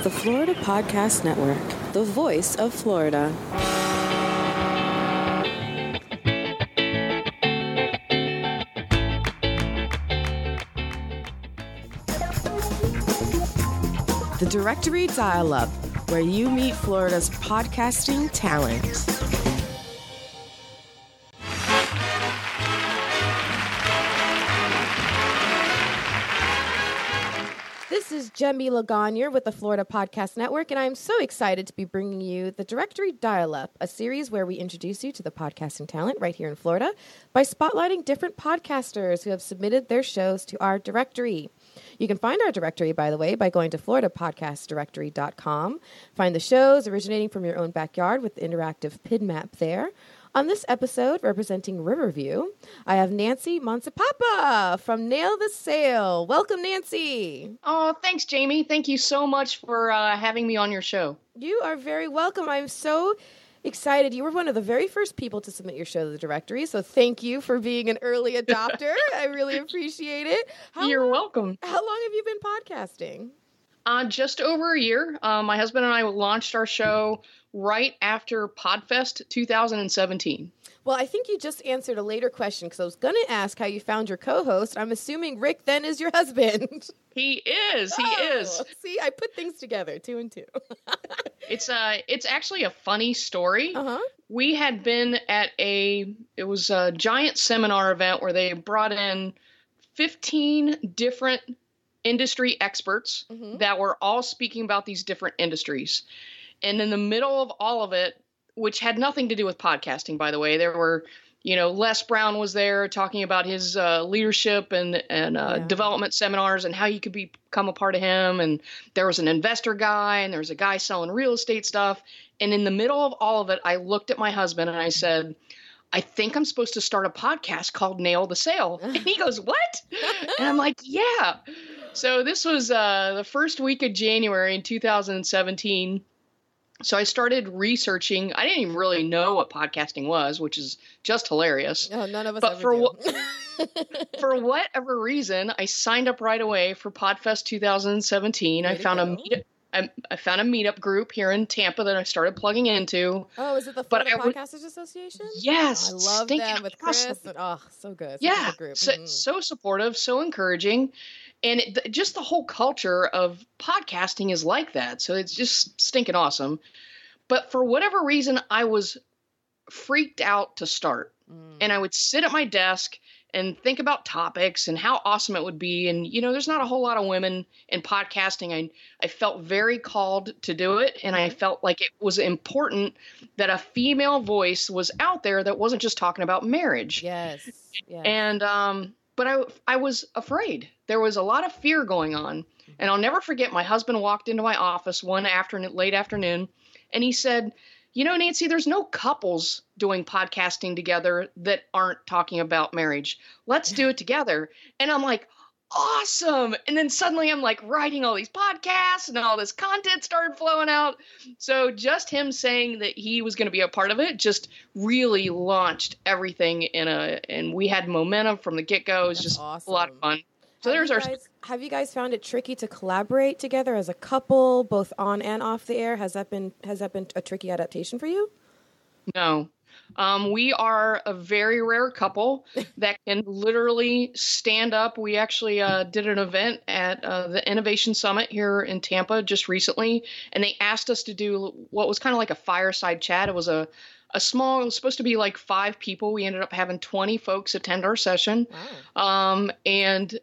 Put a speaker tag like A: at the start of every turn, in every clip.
A: The Florida Podcast Network, the voice of Florida. The Directory Dial-Up, where you meet Florida's podcasting talent. This is Jaime Lagonier with the Florida Podcast Network, and I'm so excited to be bringing you the Directory Dial-Up, a series where we introduce you to the podcasting talent right here in Florida by spotlighting different podcasters who have submitted their shows to our directory. You can find our directory, by the way, by going to floridapodcastdirectory.com. Find the shows originating from your own backyard with the interactive PIN map there. On this episode, representing Riverview, I have Nancy Monsipapa from Nail the Sale. Welcome, Nancy.
B: Oh, thanks, Jaime. Thank you so much for having me on your show.
A: You are very welcome. I'm so excited. You were one of the very first people to submit your show to the directory, so thank you for being an early adopter. I really appreciate it.
B: You're welcome.
A: How long have you been podcasting?
B: Just over a year. My husband and I launched our show right after PodFest 2017.
A: Well, I think you just answered a later question because I was going to ask how you found your co-host. I'm assuming Rick then is your husband.
B: He is. He is.
A: See, I put things together, 2 and 2.
B: It's actually a funny story.
A: Uh-huh.
B: We had been at it was a giant seminar event where they brought in 15 different industry experts that were all speaking about these different industries. And in the middle of all of it, which had nothing to do with podcasting, by the way, there were, Les Brown was there talking about his leadership and development seminars and how you could become a part of him. And there was an investor guy and there was a guy selling real estate stuff. And in the middle of all of it, I looked at my husband and I said, I think I'm supposed to start a podcast called Nail the Sale. And he goes, what? And I'm like, yeah. So this was the first week of January in 2017. So I started researching. I didn't even really know what podcasting was, which is just hilarious.
A: Oh, none of us
B: but
A: ever do.
B: For whatever reason, I signed up right away for PodFest 2017. I found a meetup group here in Tampa that I started plugging into.
A: Oh, is it the Florida Podcasters Association?
B: Yes.
A: Oh, I love them with Chris. And, so good.
B: Yeah.
A: Good group.
B: So supportive, so encouraging. And just the whole culture of podcasting is like that. So it's just stinking awesome. But for whatever reason, I was freaked out to start. And I would sit at my desk and think about topics and how awesome it would be. And, there's not a whole lot of women in podcasting. I felt very called to do it. And I felt like it was important that a female voice was out there that wasn't just talking about marriage.
A: Yes.
B: And, but I was afraid. There was a lot of fear going on. And I'll never forget, my husband walked into my office one late afternoon, and he said, Nancy, there's no couples doing podcasting together that aren't talking about marriage. Let's do it together. And I'm like, awesome. And then suddenly I'm like writing all these podcasts and all this content started flowing out. So just him saying that he was going to be a part of it just really launched everything and we had momentum from the get-go. It was just awesome. A lot of fun. So
A: have you guys found it tricky to collaborate together as a couple, both on and off the air? Has that been a tricky adaptation for you?
B: No. We are a very rare couple that can literally stand up. We actually did an event at the Innovation Summit here in Tampa just recently, and they asked us to do what was kind of like a fireside chat. It was a small, it was supposed to be like 5 people. We ended up having 20 folks attend our session. Wow. And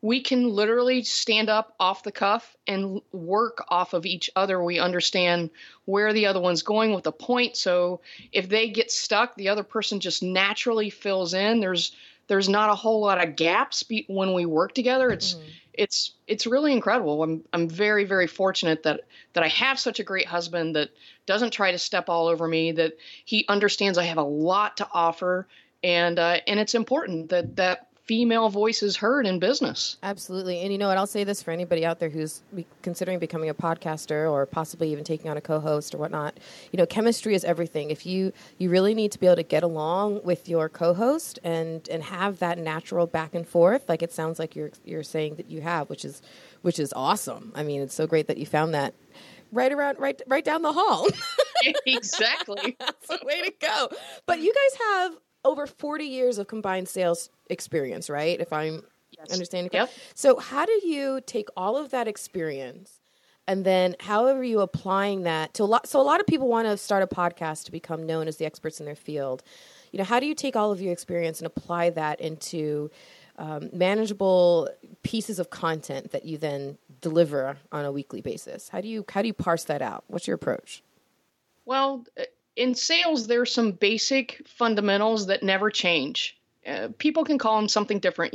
B: we can literally stand up off the cuff and work off of each other. We understand where the other one's going with the point. So if they get stuck, the other person just naturally fills in. There's not a whole lot of gaps when we work together. It's really incredible. I'm very, very fortunate that I have such a great husband that doesn't try to step all over me, that he understands I have a lot to offer. And it's important that female voices heard in business.
A: Absolutely. And and I'll say this for anybody out there who's considering becoming a podcaster or possibly even taking on a co-host or whatnot. Chemistry is everything. If you really need to be able to get along with your co-host and have that natural back and forth, like it sounds like you're saying that you have, which is awesome. I mean, it's so great that you found that right down the hall.
B: Exactly.
A: That's the way to go. But you guys have over 40 years of combined sales experience, right? If I'm understanding correctly.
B: Yep.
A: So how do you take all of that experience and then how are you applying that to so a lot of people want to start a podcast to become known as the experts in their field. How do you take all of your experience and apply that into manageable pieces of content that you then deliver on a weekly basis? How do you parse that out? What's your approach?
B: Well, in sales, there's some basic fundamentals that never change. People can call them something different.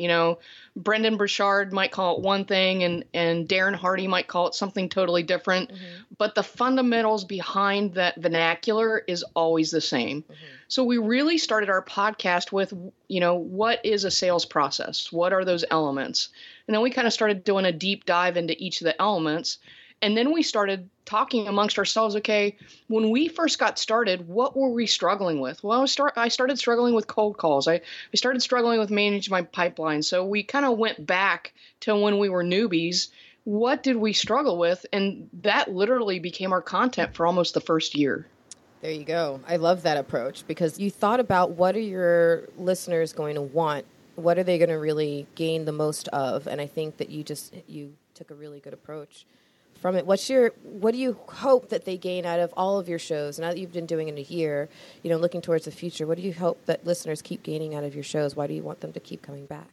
B: Brendan Burchard might call it one thing and Darren Hardy might call it something totally different. Mm-hmm. But the fundamentals behind that vernacular is always the same. Mm-hmm. So we really started our podcast with, what is a sales process? What are those elements? And then we kind of started doing a deep dive into each of the elements. And then we started talking amongst ourselves, okay, when we first got started, what were we struggling with? Well, I started struggling with cold calls. I started struggling with managing my pipeline. So we kind of went back to when we were newbies. What did we struggle with? And that literally became our content for almost the first year.
A: There you go. I love that approach because you thought about what are your listeners going to want? What are they going to really gain the most of? And I think that you took a really good approach from it. What do you hope that they gain out of all of your shows? Now that you've been doing it a year, looking towards the future, what do you hope that listeners keep gaining out of your shows? Why do you want them to keep coming back?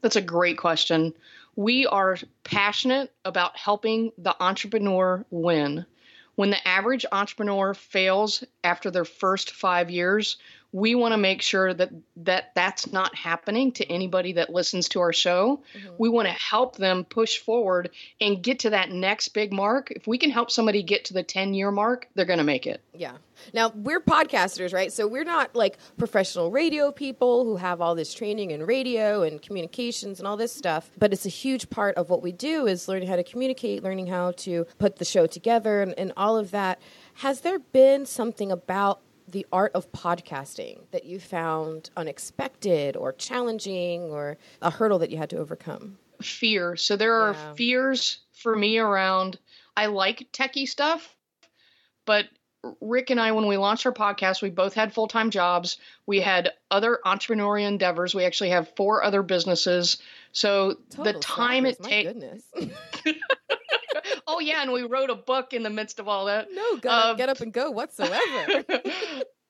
B: That's a great question. We are passionate about helping the entrepreneur win. When the average entrepreneur fails after their first 5 years, we want to make sure that that's not happening to anybody that listens to our show. Mm-hmm. We want to help them push forward and get to that next big mark. If we can help somebody get to the 10-year mark, they're going to make it.
A: Yeah. Now, we're podcasters, right? So we're not like professional radio people who have all this training in radio and communications and all this stuff. But it's a huge part of what we do is learning how to communicate, learning how to put the show together and all of that. Has there been something about the art of podcasting that you found unexpected or challenging or a hurdle that you had to overcome?
B: Fear. So there are fears for me around, I like techie stuff, but Rick and I, when we launched our podcast, we both had full-time jobs. We had other entrepreneurial endeavors. We actually have 4 other businesses. So the time it takes.
A: Goodness.
B: Oh, yeah. And we wrote a book in the midst of all that.
A: No, get up and go whatsoever.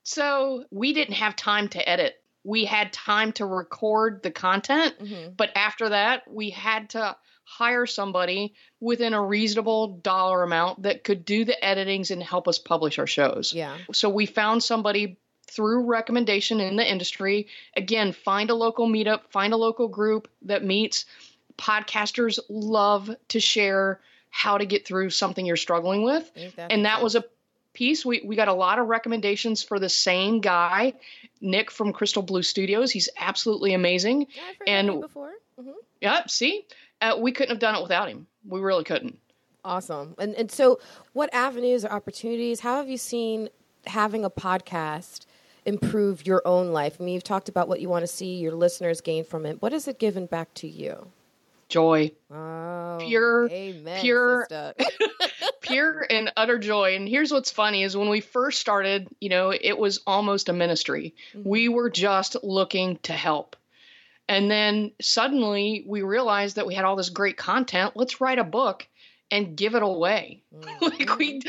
B: So we didn't have time to edit. We had time to record the content. Mm-hmm. But after that, we had to hire somebody within a reasonable dollar amount that could do the editings and help us publish our shows.
A: Yeah.
B: So we found somebody through recommendation in the industry. Again, find a local meetup, find a local group that meets. Podcasters love to share how to get through something you're struggling with. And that was a piece. We got a lot of recommendations for the same guy, Nick from Crystal Blue Studios. He's absolutely amazing.
A: Yeah, I've heard of him before. Mm-hmm.
B: Yeah, see? We couldn't have done it without him. We really couldn't.
A: Awesome. And so what avenues or opportunities, how have you seen having a podcast improve your own life? I mean, you've talked about what you want to see your listeners gain from it. What has it given back to you?
B: Joy.
A: Oh,
B: pure,
A: amen,
B: pure, pure and utter joy. And here's what's funny is when we first started, it was almost a ministry. Mm-hmm. We were just looking to help. And then suddenly we realized that we had all this great content. Let's write a book and give it away. Mm-hmm.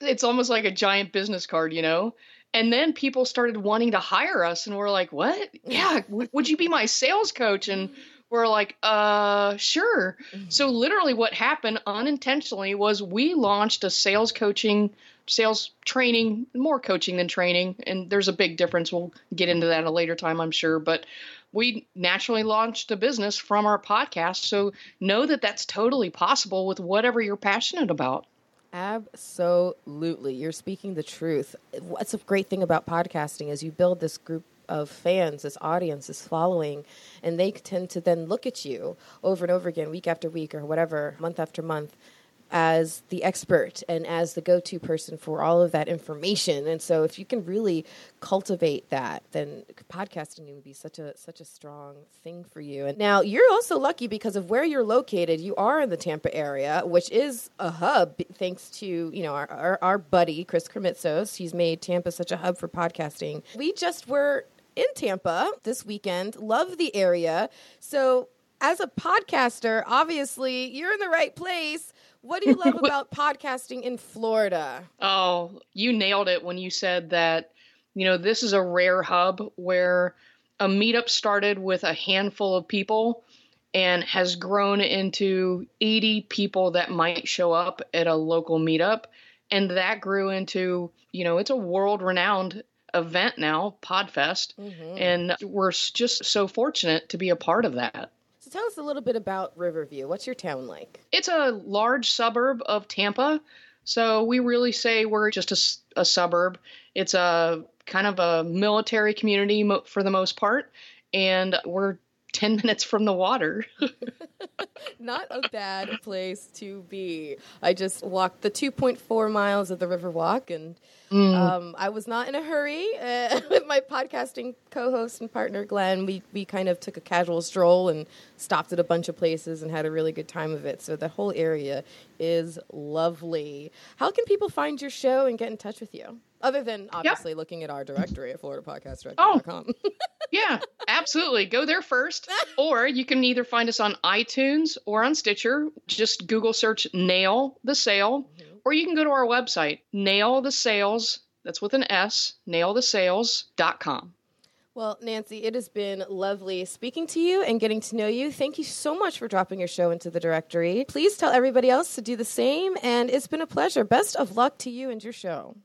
B: It's almost like a giant business card, And then people started wanting to hire us and we're like, what? Yeah. Would you be my sales coach? And we're like, sure. Mm-hmm. So literally what happened unintentionally was we launched a sales training, more coaching than training. And there's a big difference. We'll get into that at a later time, I'm sure. But we naturally launched a business from our podcast. So know that that's totally possible with whatever you're passionate about.
A: Absolutely. You're speaking the truth. What's a great thing about podcasting is you build this group of fans, this audience, this following, and they tend to then look at you over and over again, week after week or whatever, month after month, as the expert and as the go-to person for all of that information. And so if you can really cultivate that, then podcasting would be such a strong thing for you. And now you're also lucky because of where you're located. You are in the Tampa area, which is a hub thanks to, our buddy, Chris Krimitsos. He's made Tampa such a hub for podcasting. We just were in Tampa this weekend. Love the area. So as a podcaster, obviously you're in the right place. What do you love about podcasting in Florida?
B: Oh, you nailed it when you said that, this is a rare hub where a meetup started with a handful of people and has grown into 80 people that might show up at a local meetup. And that grew into, it's a world-renowned event now, Podfest. Mm-hmm. And we're just so fortunate to be a part of that.
A: So tell us a little bit about Riverview. What's your town like?
B: It's a large suburb of Tampa. So we really say we're just a suburb. It's a kind of a military community for the most part. And we're 10 minutes from the water.
A: Not a bad place to be. I just walked the 2.4 miles of the Riverwalk, and I was not in a hurry. With my podcasting co-host and partner, Glenn, we kind of took a casual stroll and stopped at a bunch of places and had a really good time of it. So the whole area is lovely. How can people find your show and get in touch with you? Other than, obviously, looking at our directory at floridapodcastdirectory.com.
B: Yeah, absolutely. Go there first. Or you can either find us on iTunes or on Stitcher. Just Google search Nail the Sale. Mm-hmm. Or you can go to our website, Nail the Sales, that's with an S, nailthesales.com.
A: Well, Nancy, it has been lovely speaking to you and getting to know you. Thank you so much for dropping your show into the directory. Please tell everybody else to do the same, and it's been a pleasure. Best of luck to you and your show.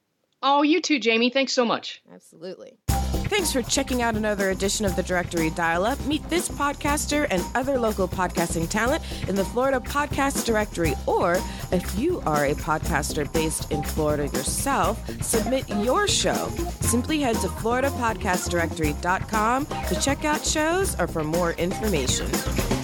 B: Oh, you too, Jamie. Thanks so much.
A: Absolutely. Thanks for checking out another edition of the Directory Dial-Up. Meet this podcaster and other local podcasting talent in the Florida Podcast Directory. Or if you are a podcaster based in Florida yourself, submit your show. Simply head to floridapodcastdirectory.com to check out shows or for more information.